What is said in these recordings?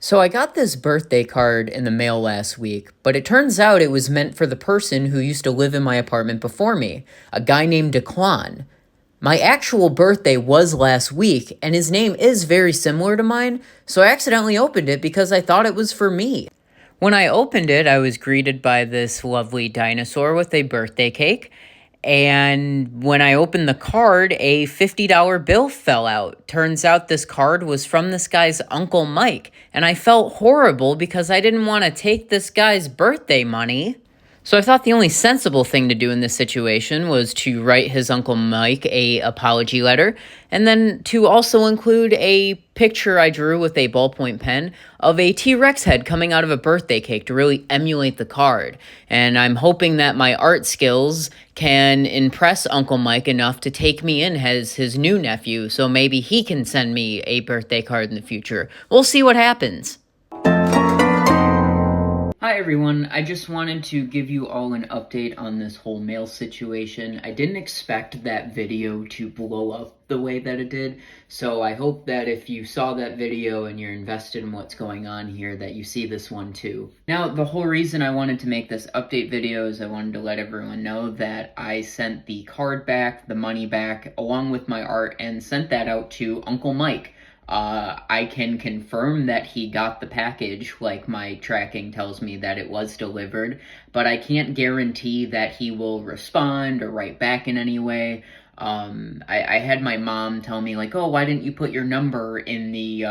So I got this birthday card in the mail last week, but it turns out it was meant for the person who used to live in my apartment before me, a guy named Declan. My actual birthday was last week, and his name is very similar to mine, so I accidentally opened it because I thought it was for me. When I opened it, I was greeted by this lovely dinosaur with a birthday cake. And when I opened the card, a $50 bill fell out. Turns out this card was from this guy's Uncle Mike. And I felt horrible because I didn't want to take this guy's birthday money. So I thought the only sensible thing to do in this situation was to write his Uncle Mike a apology letter, and then to also include a picture I drew with a ballpoint pen of a T-Rex head coming out of a birthday cake to really emulate the card. And I'm hoping that my art skills can impress Uncle Mike enough to take me in as his new nephew, so maybe he can send me a birthday card in the future. We'll see what happens. Hi everyone, I just wanted to give you all an update on this whole mail situation. I didn't expect that video to blow up the way that it did, so I hope that if you saw that video and you're invested in what's going on here, that you see this one too. Now, the whole reason I wanted to make this update video is I wanted to let everyone know that I sent the card back, the money back, along with my art, and sent that out to Uncle Mike. I can confirm that he got the package, like my tracking tells me that it was delivered, but I can't guarantee that he will respond or write back in any way. I had my mom tell me, like, oh, why didn't you put your number in the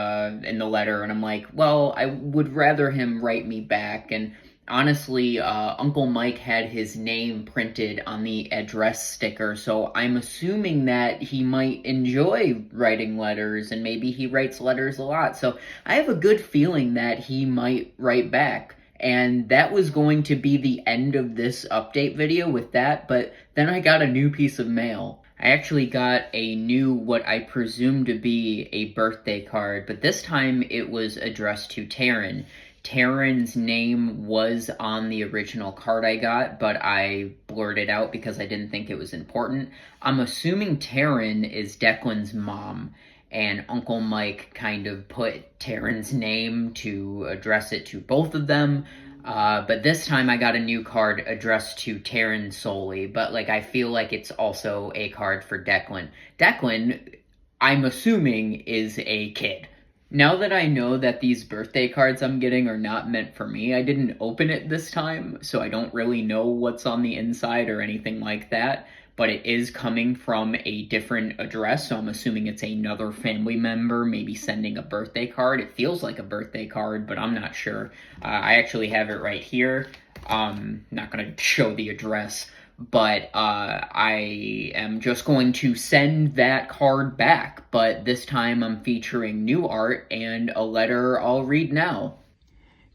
letter? And I'm like, well, I would rather him write me back. And honestly, Uncle Mike had his name printed on the address sticker, so I'm assuming that he might enjoy writing letters, and maybe he writes letters a lot. So I have a good feeling that he might write back. And that was going to be the end of this update video with that, but then I got a new piece of mail. I actually got a new, what I presume to be a birthday card, but this time it was addressed to Taryn. Taryn's name was on the original card I got, but I blurred it out because I didn't think it was important. I'm assuming Taryn is Declan's mom, and Uncle Mike kind of put Taryn's name to address it to both of them. But this time I got a new card addressed to Taryn solely, but like I feel like it's also a card for Declan. Declan, I'm assuming, is a kid. Now that I know that these birthday cards I'm getting are not meant for me, I didn't open it this time, so I don't really know what's on the inside or anything like that, but it is coming from a different address, so I'm assuming it's another family member maybe sending a birthday card. It feels like a birthday card, but I'm not sure. I actually have it right here. Not going to show the address, but I am just going to send that card back, but this time I'm featuring new art and a letter I'll read now.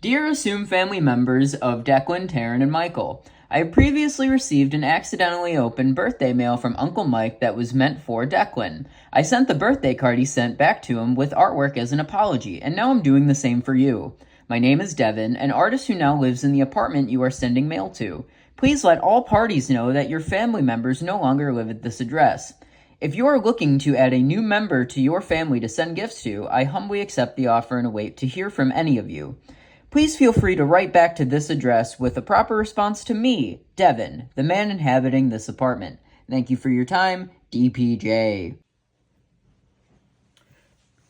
Dear assumed family members of Declan, Taryn, and Michael, I have previously received an accidentally opened birthday mail from Uncle Mike that was meant for Declan. I sent the birthday card he sent back to him with artwork as an apology, and now I'm doing the same for you. My name is Devin, an artist who now lives in the apartment you are sending mail to. Please let all parties know that your family members no longer live at this address. If you are looking to add a new member to your family to send gifts to, I humbly accept the offer and await to hear from any of you. Please feel free to write back to this address with a proper response to me, Devin, the man inhabiting this apartment. Thank you for your time, DPJ.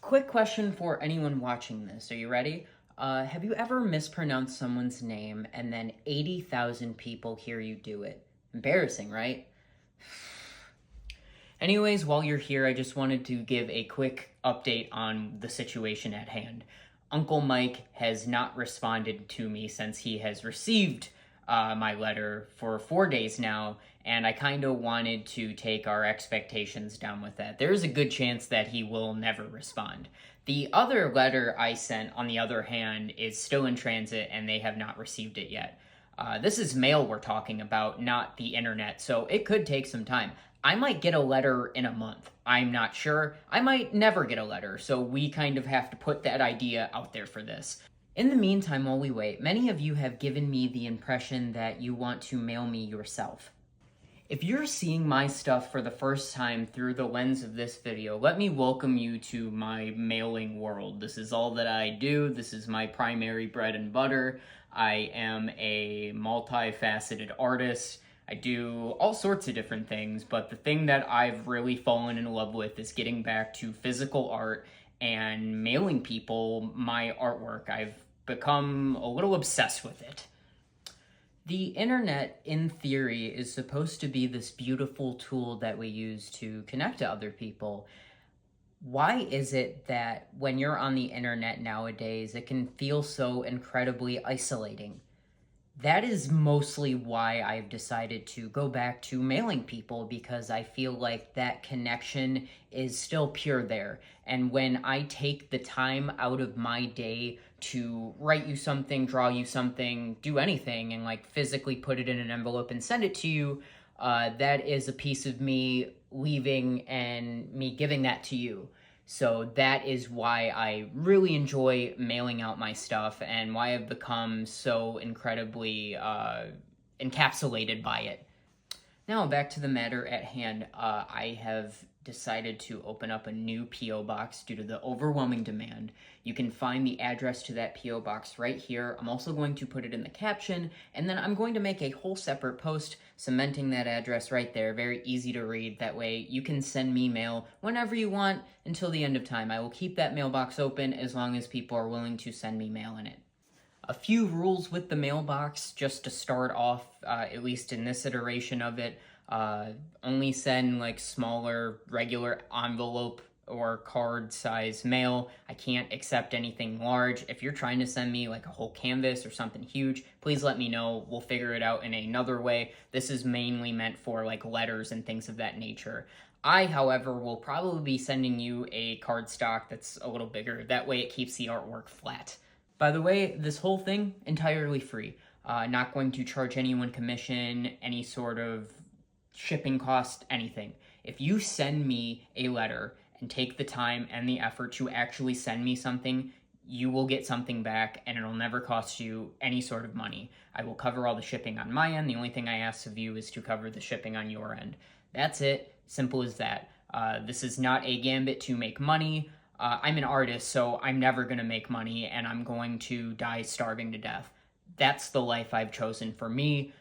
Quick question for anyone watching this. Are you ready? Have you ever mispronounced someone's name and then 80,000 people hear you do it? Embarrassing, right? Anyways, while you're here, I just wanted to give a quick update on the situation at hand. Uncle Mike has not responded to me since he has received my letter for 4 days now, and I kind of wanted to take our expectations down with that. There's a good chance that he will never respond. The other letter I sent, on the other hand, is still in transit, and they have not received it yet. This is mail we're talking about, not the internet, so it could take some time. I might get a letter in a month. I'm not sure. I might never get a letter, so we kind of have to put that idea out there for this. In the meantime, while we wait, many of you have given me the impression that you want to mail me yourself. If you're seeing my stuff for the first time through the lens of this video, let me welcome you to my mailing world. This is all that I do. This is my primary bread and butter. I am a multifaceted artist. I do all sorts of different things, but the thing that I've really fallen in love with is getting back to physical art and mailing people my artwork. I've become a little obsessed with it. The internet, in theory, is supposed to be this beautiful tool that we use to connect to other people. Why is it that when you're on the internet nowadays, it can feel so incredibly isolating? That is mostly why I've decided to go back to mailing people, because I feel like that connection is still pure there. And when I take the time out of my day to write you something, draw you something, do anything, and like physically put it in an envelope and send it to you, that is a piece of me leaving and me giving that to you. So that is why I really enjoy mailing out my stuff and why I've become so incredibly encapsulated by it. Now back to the matter at hand. I have decided to open up a new P.O. box due to the overwhelming demand. You can find the address to that P.O. box right here. I'm also going to put it in the caption, and then I'm going to make a whole separate post cementing that address right there. Very easy to read. That way you can send me mail whenever you want until the end of time. I will keep that mailbox open as long as people are willing to send me mail in it. A few rules with the mailbox just to start off, at least in this iteration of it. Only send like smaller regular envelope or card size mail. I can't accept anything large. If you're trying to send me like a whole canvas or something huge, please let me know. We'll figure it out in another way. This is mainly meant for like letters and things of that nature. I, however, will probably be sending you a cardstock that's a little bigger. That way it keeps the artwork flat. By the way, this whole thing, entirely free. Not going to charge anyone commission, any sort of shipping cost, anything. If you send me a letter and take the time and the effort to actually send me something, you will get something back and it'll never cost you any sort of money. I will cover all the shipping on my end. The only thing I ask of you is to cover the shipping on your end. That's it. Simple as that. This is not a gambit to make money. I'm an artist, so I'm never going to make money and I'm going to die starving to death. That's the life I've chosen for me.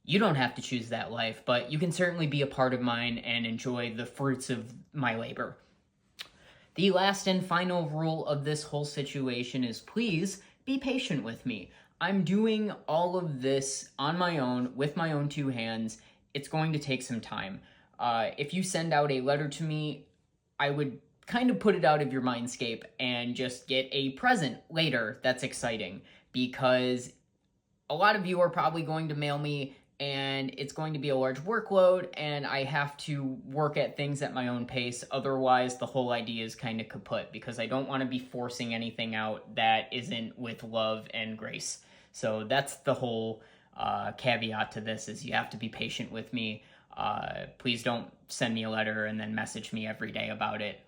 You don't have to choose that life, but you can certainly be a part of mine and enjoy the fruits of my labor. The last and final rule of this whole situation is please be patient with me. I'm doing all of this on my own, with my own two hands. It's going to take some time. If you send out a letter to me, I would kind of put it out of your mindscape and just get a present later that's exciting, because a lot of you are probably going to mail me and it's going to be a large workload and I have to work at things at my own pace. Otherwise, the whole idea is kind of kaput, because I don't want to be forcing anything out that isn't with love and grace. So that's the whole caveat to this, is you have to be patient with me. Please don't send me a letter and then message me every day about it.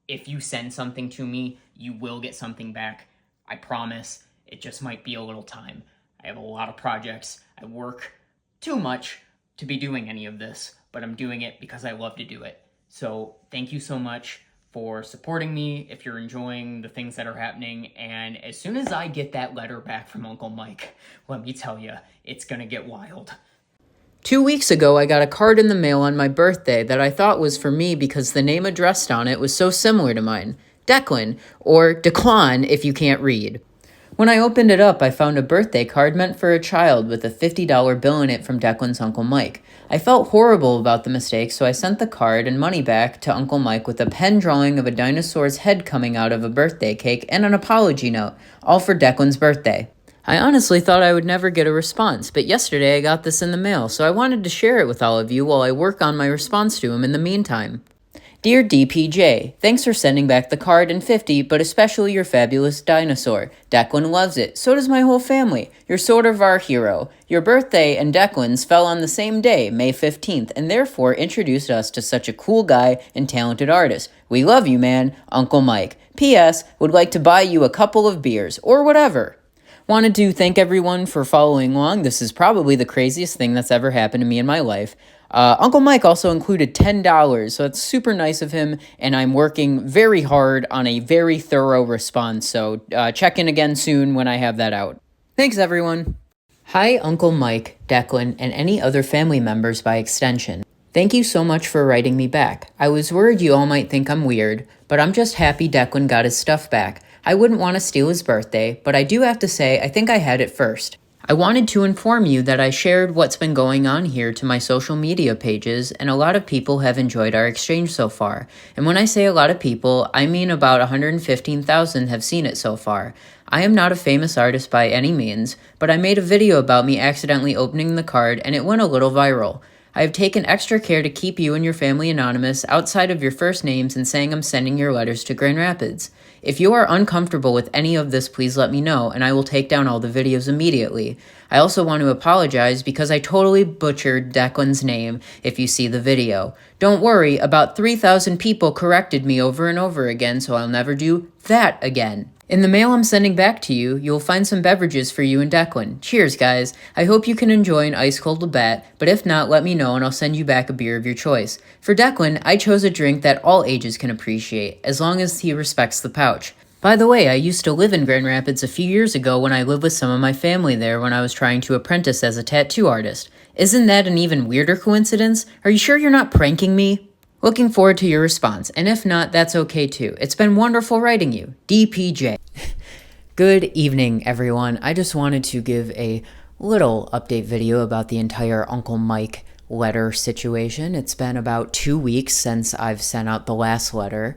If you send something to me, you will get something back. I promise. It just might be a little time. I have a lot of projects. I work too much to be doing any of this, but I'm doing it because I love to do it. So thank you so much for supporting me, if you're enjoying the things that are happening. And as soon as I get that letter back from Uncle Mike, let me tell you, it's gonna get wild. 2 weeks ago, I got a card in the mail on my birthday that I thought was for me because the name addressed on it was so similar to mine. Declan, or Declan if you can't read. When I opened it up, I found a birthday card meant for a child with a $50 bill in it from Declan's Uncle Mike. I felt horrible about the mistake, so I sent the card and money back to Uncle Mike with a pen drawing of a dinosaur's head coming out of a birthday cake and an apology note, all for Declan's birthday. I honestly thought I would never get a response, but yesterday I got this in the mail, so I wanted to share it with all of you while I work on my response to him in the meantime. Dear DPJ, thanks for sending back the card and 50, but especially your fabulous dinosaur. Declan loves it. So does my whole family. You're sort of our hero. Your birthday and Declan's fell on the same day, May 15th, and therefore introduced us to such a cool guy and talented artist. We love you, man. Uncle Mike. P.S. Would like to buy you a couple of beers, or whatever. Wanted to thank everyone for following along. This is probably the craziest thing that's ever happened to me in my life. Uncle Mike also included $10, so that's super nice of him, and I'm working very hard on a very thorough response, so check in again soon when I have that out. Thanks, everyone. Hi, Uncle Mike, Declan, and any other family members by extension. Thank you so much for writing me back. I was worried you all might think I'm weird, but I'm just happy Declan got his stuff back. I wouldn't want to steal his birthday, but I do have to say I think I had it first. I wanted to inform you that I shared what's been going on here to my social media pages, and a lot of people have enjoyed our exchange so far. And when I say a lot of people, I mean about 115,000 have seen it so far. I am not a famous artist by any means, but I made a video about me accidentally opening the card and it went a little viral. I have taken extra care to keep you and your family anonymous outside of your first names and saying I'm sending your letters to Grand Rapids. If you are uncomfortable with any of this, please let me know, and I will take down all the videos immediately. I also want to apologize because I totally butchered Declan's name if you see the video. Don't worry, about 3,000 people corrected me over and over again, so I'll never do that again. In the mail I'm sending back to you, you'll find some beverages for you and Declan. Cheers, guys. I hope you can enjoy an ice-cold Labatt, but if not, let me know and I'll send you back a beer of your choice. For Declan, I chose a drink that all ages can appreciate, as long as he respects the pouch. By the way, I used to live in Grand Rapids a few years ago when I lived with some of my family there when I was trying to apprentice as a tattoo artist. Isn't that an even weirder coincidence? Are you sure you're not pranking me? Looking forward to your response, and if not, that's okay too. It's been wonderful writing you. DPJ. Good evening, everyone. I just wanted to give a little update video about the entire Uncle Mike letter situation. It's been about 2 weeks since I've sent out the last letter.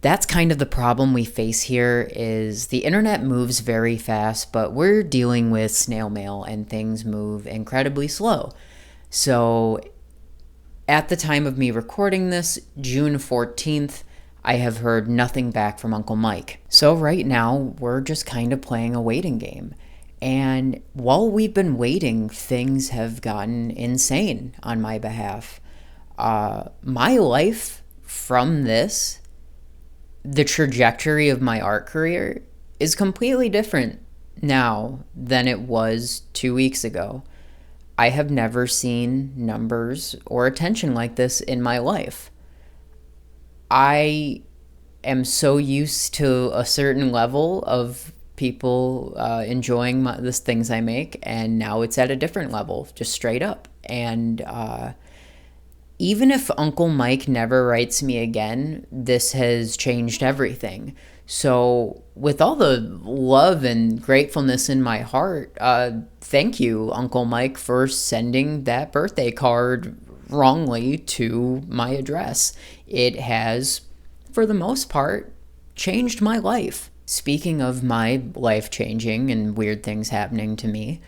That's kind of the problem we face here is the internet moves very fast, but we're dealing with snail mail and things move incredibly slow. So at the time of me recording this, June 14th, I have heard nothing back from Uncle Mike. So right now, we're just kind of playing a waiting game. And while we've been waiting, things have gotten insane on my behalf. My life from this, the trajectory of my art career, is completely different now than it was 2 weeks ago. I have never seen numbers or attention like this in my life. I am so used to a certain level of people enjoying the things I make, and now it's at a different level, just straight up. And even if Uncle Mike never writes me again, this has changed everything. So with all the love and gratefulness in my heart, thank you, Uncle Mike, for sending that birthday card wrongly to my address. It has, for the most part, changed my life. Speaking of my life changing and weird things happening to me,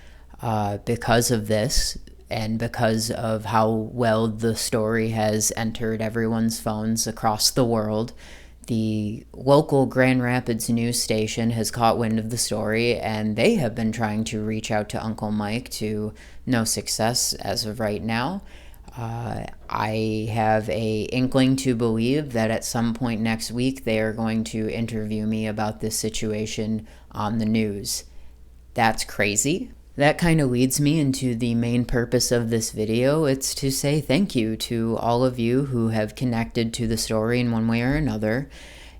because of this, and because of how well the story has entered everyone's phones across the world, the local Grand Rapids news station has caught wind of the story, and they have been trying to reach out to Uncle Mike to no success as of right now. I have a inkling to believe that at some point next week they are going to interview me about this situation on the news. That's crazy. That kind of leads me into the main purpose of this video. It's to say thank you to all of you who have connected to the story in one way or another.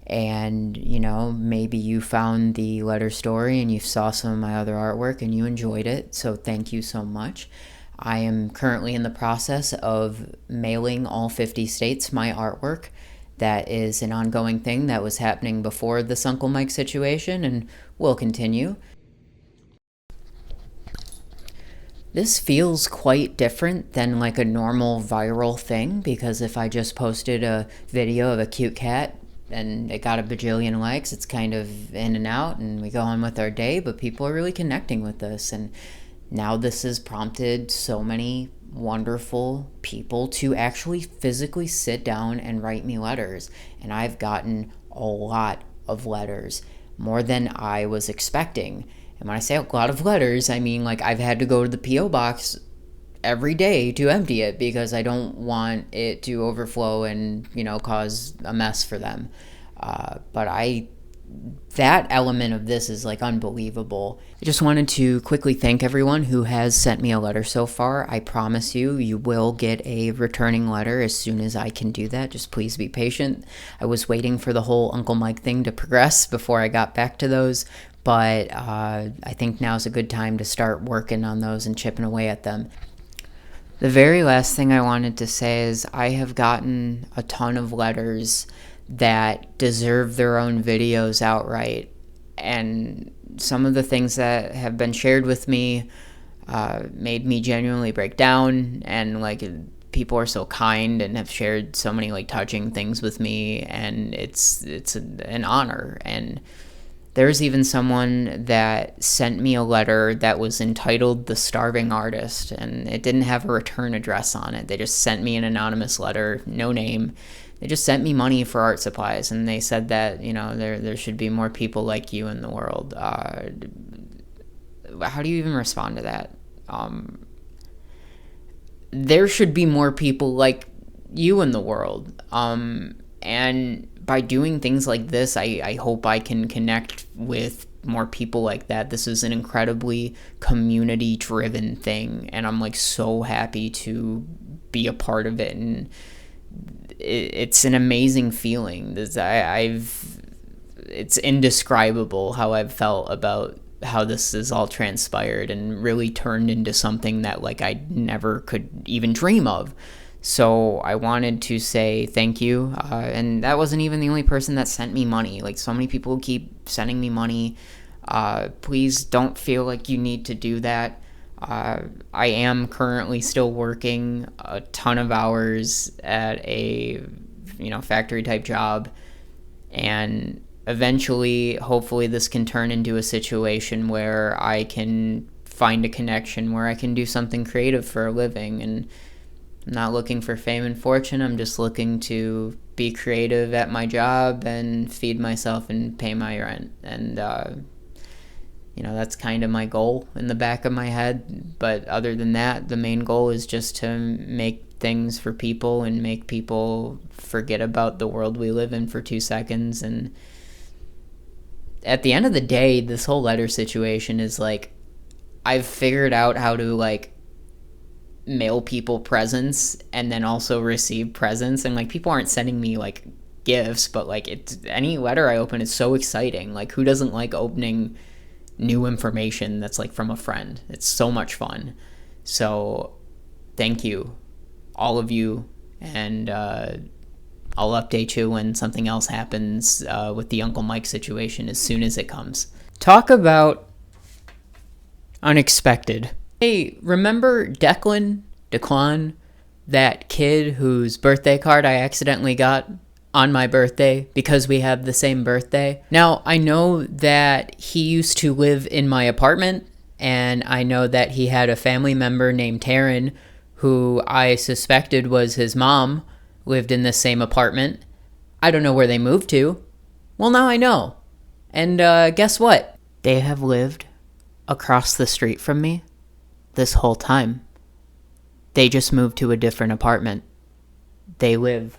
And, you know, maybe you found the letter story and you saw some of my other artwork and you enjoyed it. So thank you so much. I am currently in the process of mailing all 50 states my artwork. That is an ongoing thing that was happening before this Uncle Mike situation and will continue. This feels quite different than like a normal viral thing, because if I just posted a video of a cute cat and it got a bajillion likes, it's kind of in and out and we go on with our day, but people are really connecting with this. And now this has prompted so many wonderful people to actually physically sit down and write me letters. And I've gotten a lot of letters, more than I was expecting. And when I say a lot of letters, I mean like I've had to go to the P.O. box every day to empty it because I don't want it to overflow and, you know, cause a mess for them. But I that element of this is like unbelievable. I just wanted to quickly thank everyone who has sent me a letter so far. I promise you will get a returning letter as soon as I can do that. Just please be patient. I was waiting for the whole Uncle Mike thing to progress before I got back to those, but I think now's a good time to start working on those and chipping away at them. The very last thing I wanted to say is I have gotten a ton of letters that deserve their own videos outright, and some of the things that have been shared with me made me genuinely break down, and like people are so kind and have shared so many like touching things with me, and it's an honor. And there's even someone that sent me a letter that was entitled The Starving Artist, and it didn't have a return address on it. They just sent me an anonymous letter, no name. They just sent me money for art supplies, and they said that, you know, there should be more people like you in the world. How do you even respond to that? There should be more people like you in the world. And by doing things like this, I hope I can connect with more people like that. This is an incredibly community-driven thing, and I'm like so happy to be a part of it, and it's an amazing feeling. It's indescribable how I've felt about how this has all transpired and really turned into something that like I never could even dream of. So I wanted to say thank you, and that wasn't even the only person that sent me money. Like, so many people keep sending me money. Please don't feel like you need to do that. I am currently still working a ton of hours at a, you know, factory type job, and eventually, hopefully this can turn into a situation where I can find a connection where I can do something creative for a living. And I'm not looking for fame and fortune. I'm just looking to be creative at my job and feed myself and pay my rent. And, you know, that's kind of my goal in the back of my head. But other than that, the main goal is just to make things for people and make people forget about the world we live in for 2 seconds. And at the end of the day, this whole letter situation is like, I've figured out how to like mail people presents and then also receive presents, and like people aren't sending me like gifts, but like it's any letter I open is so exciting. Like, who doesn't like opening new information that's like from a friend? It's so much fun. So thank you, all of you, and I'll update you when something else happens with the Uncle Mike situation as soon as it comes. Talk about unexpected. Hey, remember Declan, that kid whose birthday card I accidentally got on my birthday because we have the same birthday? Now, I know that he used to live in my apartment, and I know that he had a family member named Taryn, who I suspected was his mom, lived in the same apartment. I don't know where they moved to. Well, now I know. And guess what? They have lived across the street from me this whole time. They just moved to a different apartment. They live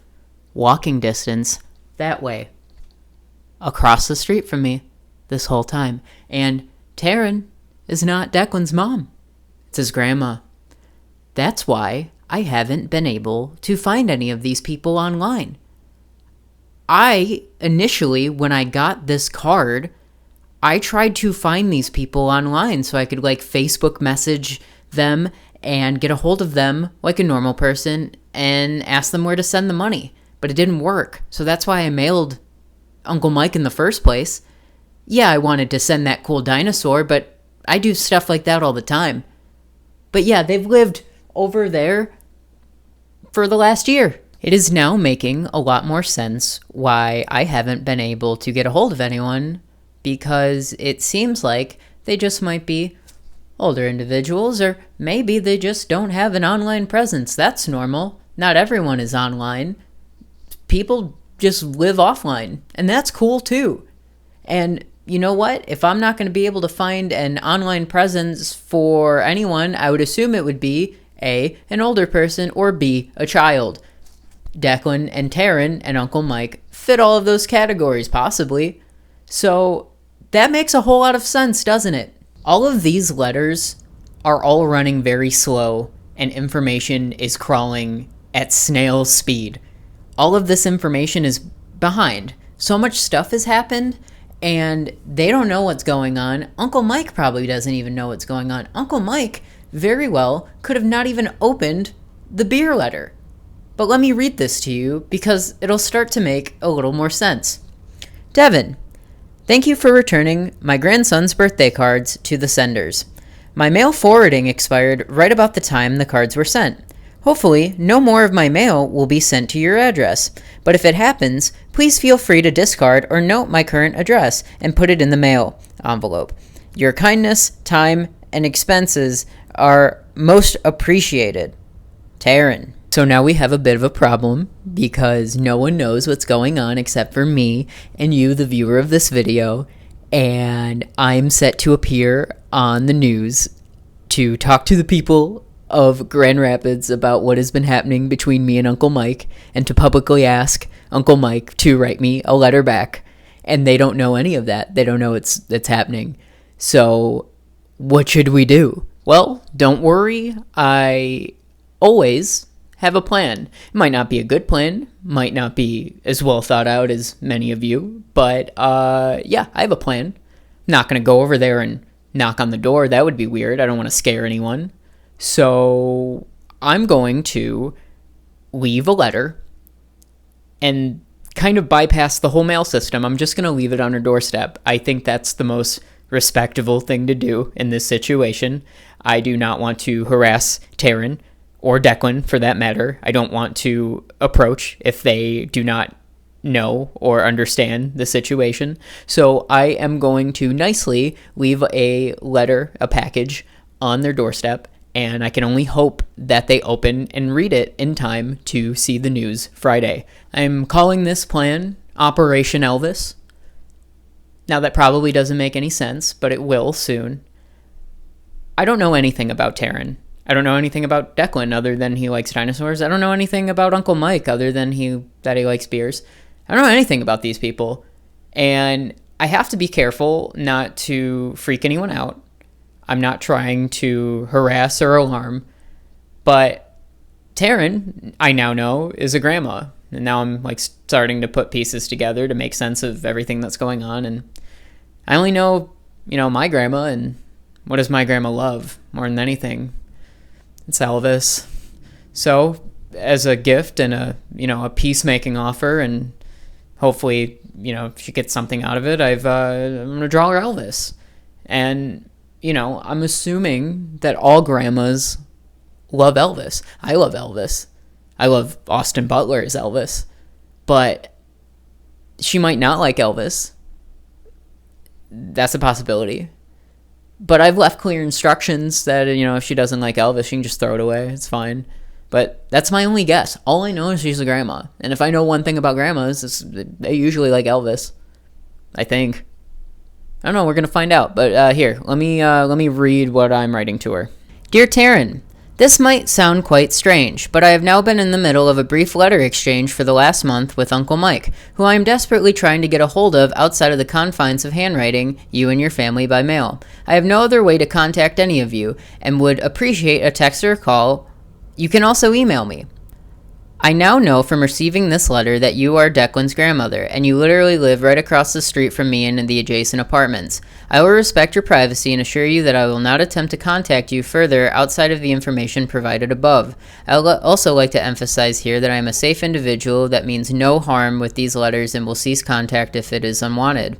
walking distance that way, across the street from me this whole time. And Taryn is not Declan's mom. It's his grandma. That's why I haven't been able to find any of these people online. I initially, when I got this card, I tried to find these people online so I could like Facebook message them and get a hold of them like a normal person and ask them where to send the money. But it didn't work. So that's why I mailed Uncle Mike in the first place. Yeah, I wanted to send that cool dinosaur, but I do stuff like that all the time. But yeah, they've lived over there for the last year. It is now making a lot more sense why I haven't been able to get a hold of anyone, because it seems like they just might be older individuals, or maybe they just don't have an online presence. That's normal. Not everyone is online. People just live offline, and that's cool too. And you know what? If I'm not going to be able to find an online presence for anyone, I would assume it would be A, an older person, or B, a child. Declan and Taryn and Uncle Mike fit all of those categories, possibly. So that makes a whole lot of sense, doesn't it? All of these letters are all running very slow, and information is crawling at snail speed. All of this information is behind. So much stuff has happened, and they don't know what's going on. Uncle Mike probably doesn't even know what's going on. Uncle Mike very well could have not even opened the beer letter. But let me read this to you because it'll start to make a little more sense. Devin, thank you for returning my grandson's birthday cards to the senders. My mail forwarding expired right about the time the cards were sent. Hopefully, no more of my mail will be sent to your address, but if it happens, please feel free to discard or note my current address and put it in the mail envelope. Your kindness, time, and expenses are most appreciated. Taryn. So now we have a bit of a problem because no one knows what's going on except for me and you, the viewer of this video, and I'm set to appear on the news to talk to the people of Grand Rapids about what has been happening between me and Uncle Mike, and to publicly ask Uncle Mike to write me a letter back. And they don't know any of that. They don't know it's happening. So what should we do? Well, don't worry. I always have a plan. It might not be a good plan, might not be as well thought out as many of you, but yeah, I have a plan. I'm not going to go over there and knock on the door. That would be weird. I don't want to scare anyone. So I'm going to leave a letter and kind of bypass the whole mail system. I'm just going to leave it on her doorstep. I think that's the most respectable thing to do in this situation. I do not want to harass Taryn or Declan, for that matter. I don't want to approach if they do not know or understand the situation. So I am going to nicely leave a letter, a package, on their doorstep, and I can only hope that they open and read it in time to see the news Friday. I'm calling this plan Operation Elvis. Now that probably doesn't make any sense, but it will soon. I don't know anything about Taryn. I don't know anything about Declan other than he likes dinosaurs. I don't know anything about Uncle Mike other than that he likes beers. I don't know anything about these people. And I have to be careful not to freak anyone out. I'm not trying to harass or alarm. But Taryn, I now know, is a grandma. And now I'm starting to put pieces together to make sense of everything that's going on. And I only know, my grandma, and what does my grandma love more than anything? It's Elvis. So, as a gift and a peacemaking offer, and hopefully, if she gets something out of it, I'm gonna draw her Elvis. And, I'm assuming that all grandmas love Elvis. I love Elvis. I love Austin Butler as Elvis. But she might not like Elvis. That's a possibility. But I've left clear instructions that, if she doesn't like Elvis, she can just throw it away. It's fine. But that's my only guess. All I know is she's a grandma. And if I know one thing about grandmas, it's they usually like Elvis. I think. I don't know. We're going to find out. But here, let me read what I'm writing to her. Dear Taryn, this might sound quite strange, but I have now been in the middle of a brief letter exchange for the last month with Uncle Mike, who I am desperately trying to get a hold of outside of the confines of handwriting you and your family by mail. I have no other way to contact any of you, and would appreciate a text or a call. You can also email me. I now know from receiving this letter that you are Declan's grandmother, and you literally live right across the street from me and in the adjacent apartments. I will respect your privacy and assure you that I will not attempt to contact you further outside of the information provided above. I would also like to emphasize here that I am a safe individual that means no harm with these letters and will cease contact if it is unwanted.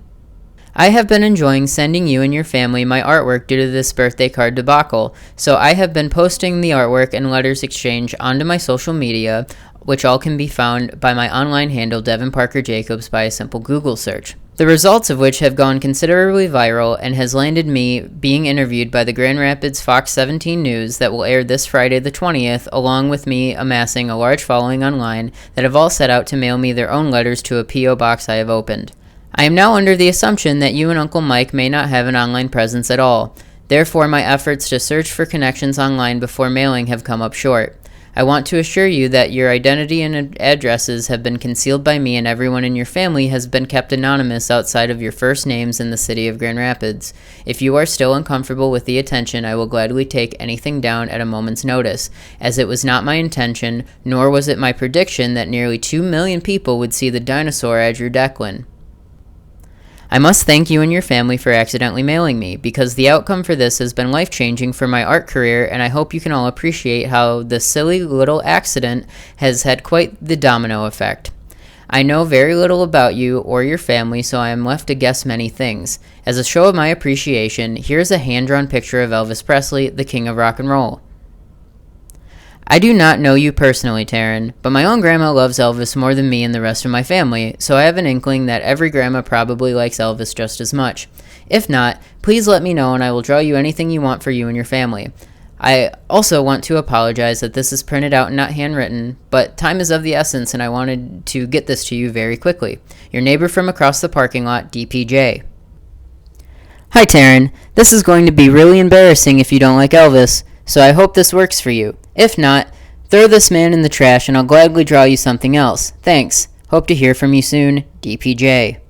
I have been enjoying sending you and your family my artwork due to this birthday card debacle, so I have been posting the artwork and letters exchange onto my social media, which all can be found by my online handle Devin Parker Jacobs by a simple Google search. The results of which have gone considerably viral and has landed me being interviewed by the Grand Rapids Fox 17 News that will air this Friday the 20th, along with me amassing a large following online that have all set out to mail me their own letters to a P.O. box I have opened. I am now under the assumption that you and Uncle Mike may not have an online presence at all. Therefore, my efforts to search for connections online before mailing have come up short. I want to assure you that your identity and addresses have been concealed by me, and everyone in your family has been kept anonymous outside of your first names in the city of Grand Rapids. If you are still uncomfortable with the attention, I will gladly take anything down at a moment's notice, as it was not my intention, nor was it my prediction that nearly 2 million people would see the dinosaur as your Declan. I must thank you and your family for accidentally mailing me, because the outcome for this has been life-changing for my art career, and I hope you can all appreciate how this silly little accident has had quite the domino effect. I know very little about you or your family, so I am left to guess many things. As a show of my appreciation, here's a hand-drawn picture of Elvis Presley, the king of rock and roll. I do not know you personally, Taryn, but my own grandma loves Elvis more than me and the rest of my family, so I have an inkling that every grandma probably likes Elvis just as much. If not, please let me know and I will draw you anything you want for you and your family. I also want to apologize that this is printed out and not handwritten, but time is of the essence and I wanted to get this to you very quickly. Your neighbor from across the parking lot, DPJ. Hi, Taryn. This is going to be really embarrassing if you don't like Elvis, so I hope this works for you. If not, throw this man in the trash and I'll gladly draw you something else. Thanks. Hope to hear from you soon, DPJ.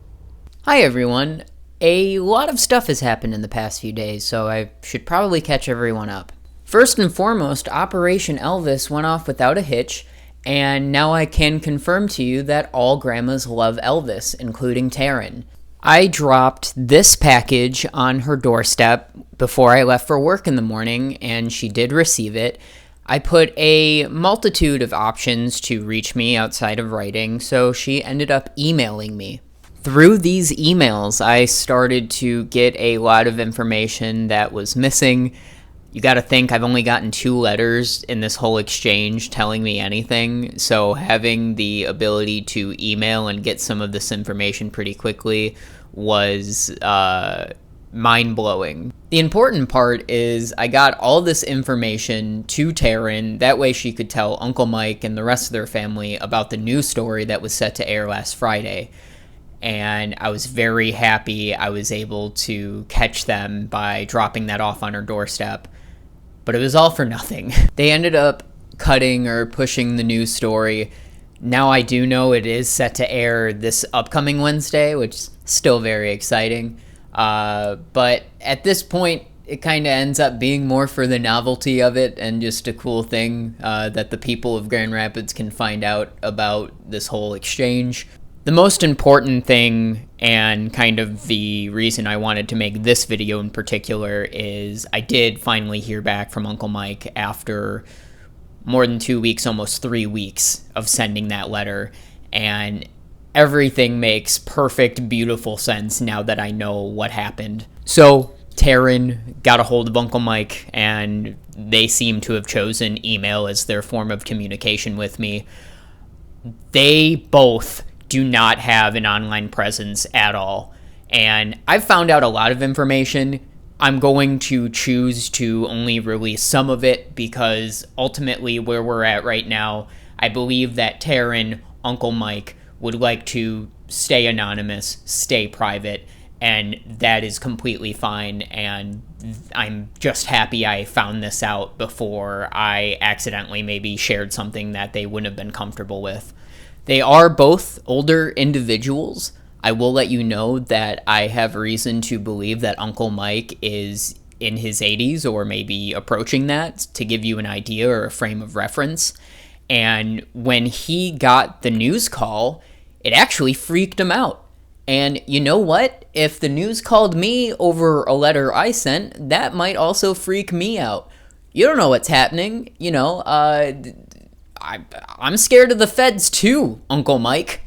Hi everyone. A lot of stuff has happened in the past few days, so I should probably catch everyone up. First and foremost, Operation Elvis went off without a hitch, and now I can confirm to you that all grandmas love Elvis, including Taryn. I dropped this package on her doorstep before I left for work in the morning, and she did receive it. I put a multitude of options to reach me outside of writing, so she ended up emailing me. Through these emails, I started to get a lot of information that was missing. You gotta think I've only gotten 2 letters in this whole exchange telling me anything, so having the ability to email and get some of this information pretty quickly was mind-blowing. The important part is I got all this information to Taryn, that way she could tell Uncle Mike and the rest of their family about the news story that was set to air last Friday. And I was very happy I was able to catch them by dropping that off on her doorstep. But it was all for nothing. They ended up cutting or pushing the news story. Now I do know it is set to air this upcoming Wednesday, which is still very exciting. But at this point, it kind of ends up being more for the novelty of it and just a cool thing that the people of Grand Rapids can find out about this whole exchange. The most important thing, and kind of the reason I wanted to make this video in particular, is I did finally hear back from Uncle Mike after more than 2 weeks, almost 3 weeks of sending that letter, and everything makes perfect, beautiful sense now that I know what happened. So Taryn got a hold of Uncle Mike, and they seem to have chosen email as their form of communication with me. They both do not have an online presence at all, and I've found out a lot of information. I'm going to choose to only release some of it because ultimately where we're at right now, I believe that Taryn, Uncle Mike, would like to stay anonymous, stay private, and that is completely fine, and I'm just happy I found this out before I accidentally maybe shared something that they wouldn't have been comfortable with. They are both older individuals. I will let you know that I have reason to believe that Uncle Mike is in his 80s or maybe approaching that, to give you an idea or a frame of reference. And when he got the news call, it actually freaked him out. And you know what? If the news called me over a letter I sent, that might also freak me out. You don't know what's happening. I'm scared of the feds too, Uncle Mike.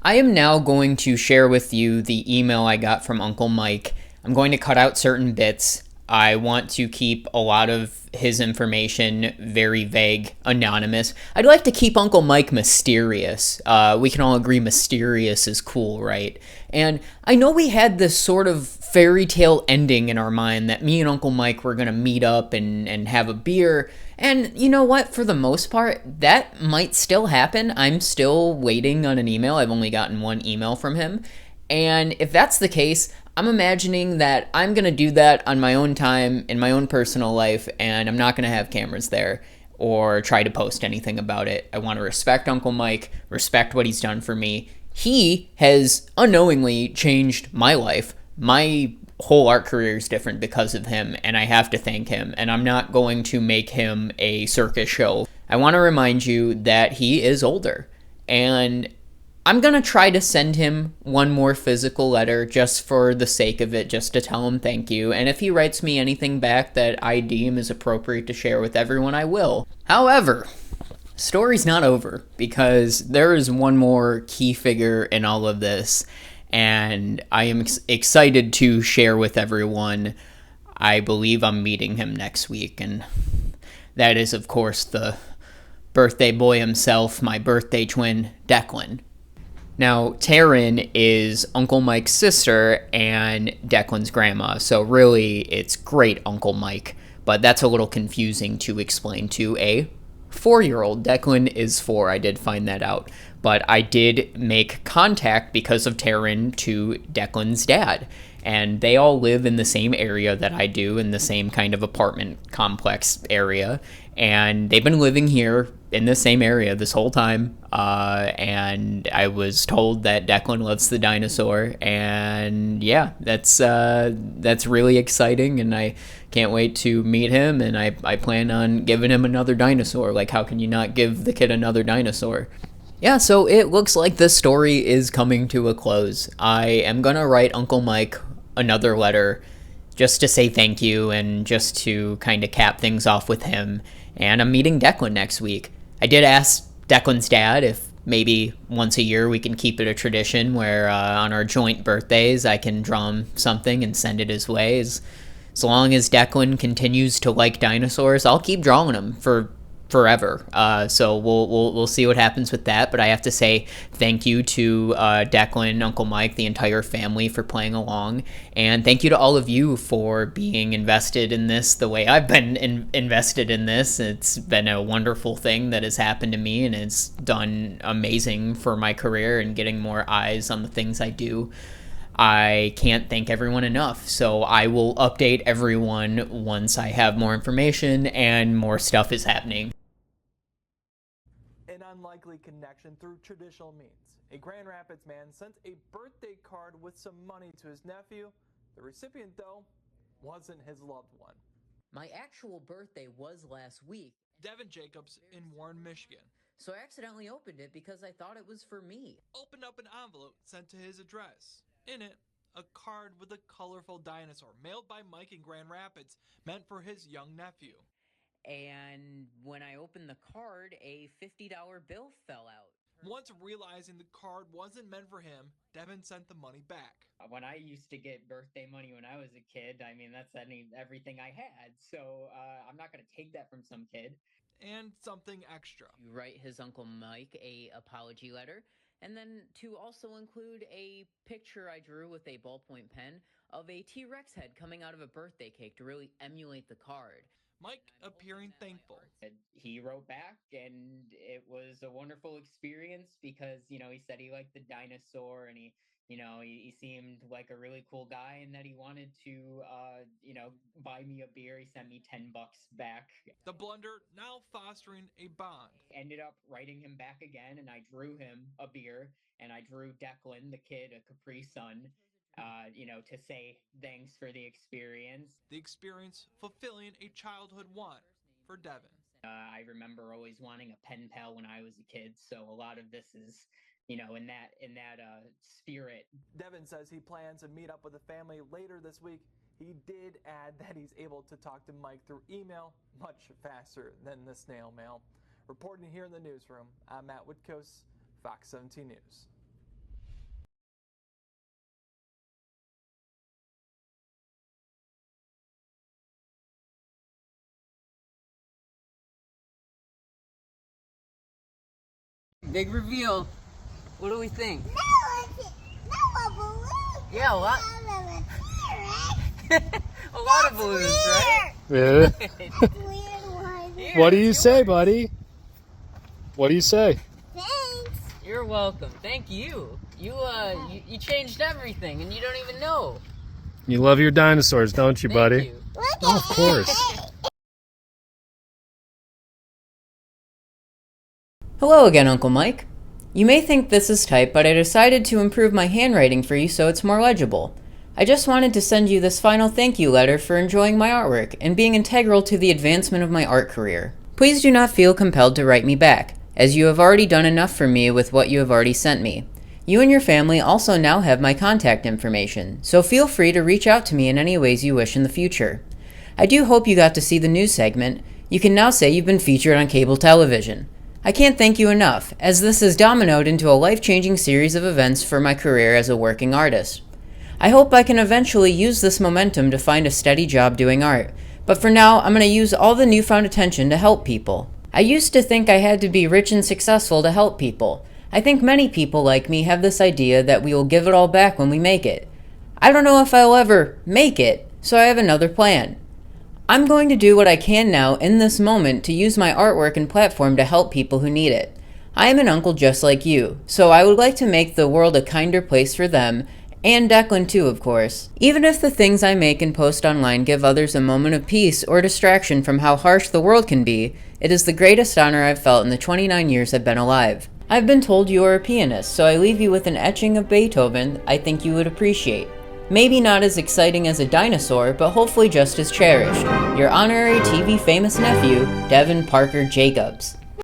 I am now going to share with you the email I got from Uncle Mike. I'm going to cut out certain bits. I want to keep a lot of his information very vague, anonymous. I'd like to keep Uncle Mike mysterious. We can all agree mysterious is cool, right? And I know we had this sort of fairy tale ending in our mind that me and Uncle Mike were going to meet up and have a beer. And you know what? For the most part, that might still happen. I'm still waiting on an email. I've only gotten one email from him. And if that's the case, I'm imagining that I'm going to do that on my own time, in my own personal life, and I'm not going to have cameras there. or try to post anything about it. I want to respect Uncle Mike, respect what he's done for me. He has unknowingly changed my life. My whole art career is different because of him, and I have to thank him, and I'm not going to make him a circus show. I want to remind you that he is older, and I'm going to try to send him one more physical letter just for the sake of it, just to tell him thank you. And if he writes me anything back that I deem is appropriate to share with everyone, I will. However, story's not over, because there is one more key figure in all of this, and I am excited to share with everyone. I believe I'm meeting him next week, and that is, of course, the birthday boy himself, my birthday twin, Declan. Now, Taryn is Uncle Mike's sister and Declan's grandma, so really it's great Uncle Mike, but that's a little confusing to explain to a 4-year-old. Declan is 4, I did find that out, but I did make contact because of Taryn to Declan's dad, and they all live in the same area that I do, in the same kind of apartment complex area, and they've been living here in the same area this whole time, and I was told that Declan loves the dinosaur, and yeah, that's really exciting, and I can't wait to meet him, and I plan on giving him another dinosaur. Like, how can you not give the kid another dinosaur? Yeah, so it looks like this story is coming to a close. I am gonna write Uncle Mike another letter just to say thank you and just to kind of cap things off with him, and I'm meeting Declan next week. I did ask Declan's dad if maybe once a year we can keep it a tradition where on our joint birthdays I can draw him something and send it his way. As long as Declan continues to like dinosaurs, I'll keep drawing him for forever. So we'll see what happens with that. But I have to say thank you to Declan, Uncle Mike, the entire family for playing along, and thank you to all of you for being invested in this the way I've been invested in this. It's been a wonderful thing that has happened to me, and it's done amazing for my career and getting more eyes on the things I do. I can't thank everyone enough, so I will update everyone once I have more information and more stuff is happening. An unlikely connection through traditional means. A Grand Rapids man sent a birthday card with some money to his nephew. The recipient, though, wasn't his loved one. My actual birthday was last week. Devin Jacobs in Warren, Michigan. So I accidentally opened it because I thought it was for me. Opened up an envelope sent to his address. In it, a card with a colorful dinosaur mailed by Mike in Grand Rapids, meant for his young nephew. And when I opened the card, a $50 bill fell out. Once realizing the card wasn't meant for him, Devin sent the money back. When I used to get birthday money when I was a kid, I mean, that's everything I had, so I'm not going to take that from some kid. And something extra. You write his Uncle Mike a apology letter, and then to also include a picture I drew with a ballpoint pen of a T-Rex head coming out of a birthday cake to really emulate the card. Mike appearing thankful. He wrote back, and it was a wonderful experience because, he said he liked the dinosaur, and he seemed like a really cool guy, and that he wanted to, buy me a beer. He sent me $10 back. The blunder now fostering a bond. Ended up writing him back again, and I drew him a beer, and I drew Declan, the kid, a Capri Sun, to say thanks for the experience. The experience fulfilling a childhood want for Devin. I remember always wanting a pen pal when I was a kid, so a lot of this is, in that spirit. Devin says he plans to meet up with the family later this week. He did add that he's able to talk to Mike through email much faster than the snail mail. Reporting here in the newsroom, I'm Matt Whitkos, Fox 17 News. Big reveal. What do we think? No balloons. Yeah, a lot. A lot of balloons, right? Yeah. What do you say, buddy? What do you say? Thanks. You're welcome. Thank you. You changed everything, and you don't even know. You love your dinosaurs, don't you, Thank buddy? you. Look Oh, at of course. it. Hello again, Uncle Mike. You may think this is type, but I decided to improve my handwriting for you so it's more legible. I just wanted to send you this final thank you letter for enjoying my artwork and being integral to the advancement of my art career. Please do not feel compelled to write me back, as you have already done enough for me with what you have already sent me. You and your family also now have my contact information, so feel free to reach out to me in any ways you wish in the future. I do hope you got to see the news segment. You can now say you've been featured on cable television. I can't thank you enough, as this has dominoed into a life-changing series of events for my career as a working artist. I hope I can eventually use this momentum to find a steady job doing art, but for now I'm going to use all the newfound attention to help people. I used to think I had to be rich and successful to help people. I think many people like me have this idea that we will give it all back when we make it. I don't know if I'll ever make it, so I have another plan. I'm going to do what I can now in this moment to use my artwork and platform to help people who need it. I am an uncle just like you, so I would like to make the world a kinder place for them, and Declan too, of course. Even if the things I make and post online give others a moment of peace or distraction from how harsh the world can be, it is the greatest honor I've felt in the 29 years I've been alive. I've been told you are a pianist, so I leave you with an etching of Beethoven I think you would appreciate. Maybe not as exciting as a dinosaur, but hopefully just as cherished. Your honorary TV famous nephew, Devin Parker Jacobs.